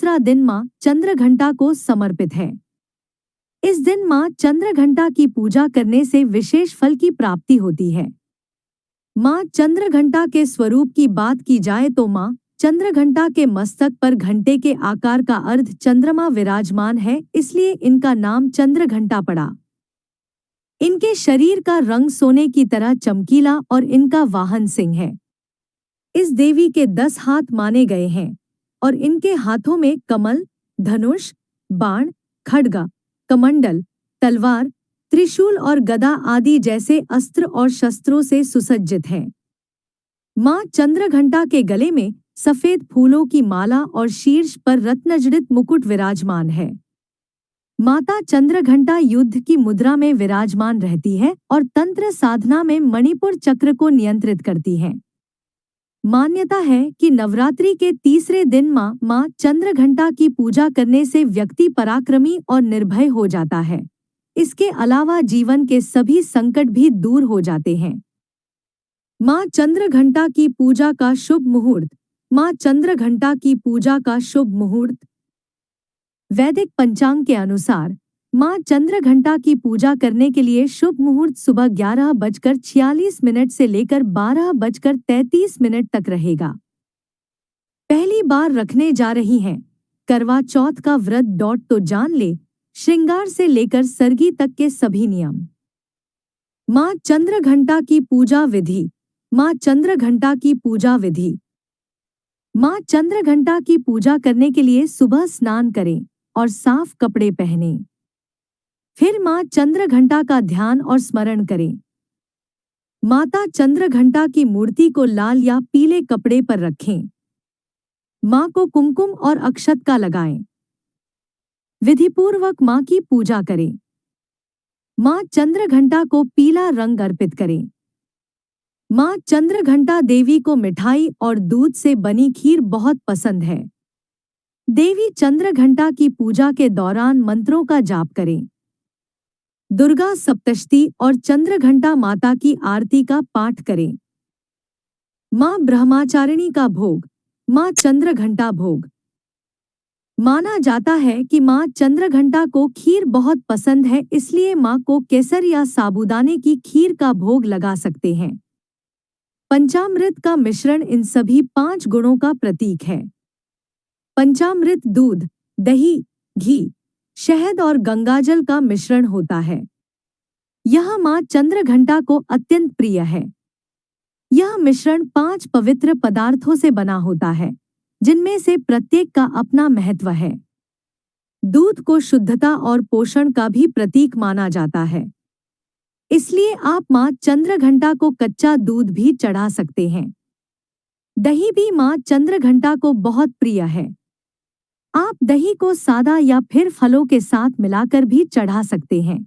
दूसरा दिन माँ चंद्रघंटा को समर्पित है। इस दिन माँ चंद्रघंटा की पूजा करने से विशेष फल की प्राप्ति होती है। माँ चंद्रघंटा के स्वरूप की बात की जाए तो माँ चंद्रघंटा के मस्तक पर घंटे के आकार का अर्ध चंद्रमा विराजमान है, इसलिए इनका नाम चंद्रघंटा पड़ा। इनके शरीर का रंग सोने की तरह चमकीला और इनका वाहन सिंह है। इस देवी के 10 हाथ माने गए हैं और इनके हाथों में कमल, धनुष, बाण, खड्ग, कमंडल, तलवार, त्रिशूल और गदा आदि जैसे अस्त्र और शस्त्रों से सुसज्जित है। माँ चंद्रघंटा के गले में सफेद फूलों की माला और शीर्ष पर रत्नजड़ित मुकुट विराजमान है। माता चंद्रघंटा युद्ध की मुद्रा में विराजमान रहती है और तंत्र साधना में मणिपुर चक्र को नियंत्रित करती है। मान्यता है कि नवरात्रि के तीसरे दिन माँ चंद्रघंटा की पूजा करने से व्यक्ति पराक्रमी और निर्भय हो जाता है। इसके अलावा जीवन के सभी संकट भी दूर हो जाते हैं। माँ चंद्रघंटा की पूजा का शुभ मुहूर्त। माँ चंद्रघंटा की पूजा का शुभ मुहूर्त। वैदिक पंचांग के अनुसार माँ चंद्रघंटा की पूजा करने के लिए शुभ मुहूर्त सुबह 11:46 से लेकर 12:33 तक रहेगा। पहली बार रखने जा रही हैं करवा चौथ का व्रत तो जान ले श्रृंगार से लेकर सरगी तक के सभी नियम। माँ चंद्रघंटा की पूजा विधि। माँ चंद्रघंटा की पूजा विधि। माँ चंद्रघंटा की पूजा करने के लिए सुबह स्नान करें और साफ कपड़े पहनें। फिर माँ चंद्रघंटा का ध्यान और स्मरण करें। माता चंद्रघंटा की मूर्ति को लाल या पीले कपड़े पर रखें। माँ को कुमकुम और अक्षत का लगाएं। विधिपूर्वक माँ की पूजा करें। माँ चंद्रघंटा को पीला रंग अर्पित करें। माँ चंद्रघंटा देवी को मिठाई और दूध से बनी खीर बहुत पसंद है। देवी चंद्रघंटा की पूजा के दौरान मंत्रों का जाप करें। दुर्गा सप्तशती और चंद्रघंटा माता की आरती का पाठ करें। माँ ब्रह्मचारिणी का भोग। माँ चंद्रघंटा भोग। माना जाता है कि माँ चंद्रघंटा को खीर बहुत पसंद है, इसलिए माँ को केसर या साबूदाने की खीर का भोग लगा सकते हैं। पंचामृत का मिश्रण इन सभी 5 गुणों का प्रतीक है। पंचामृत दूध, दही, घी, शहद और गंगाजल का मिश्रण होता है। यह माँ चंद्रघंटा को अत्यंत प्रिय है। यह मिश्रण 5 पवित्र पदार्थों से बना होता है, जिनमें से प्रत्येक का अपना महत्व है। दूध को शुद्धता और पोषण का भी प्रतीक माना जाता है, इसलिए आप माँ चंद्रघंटा को कच्चा दूध भी चढ़ा सकते हैं। दही भी माँ चंद्रघंटा को बहुत प्रिय है। आप दही को सादा या फिर फलों के साथ मिलाकर भी चढ़ा सकते हैं।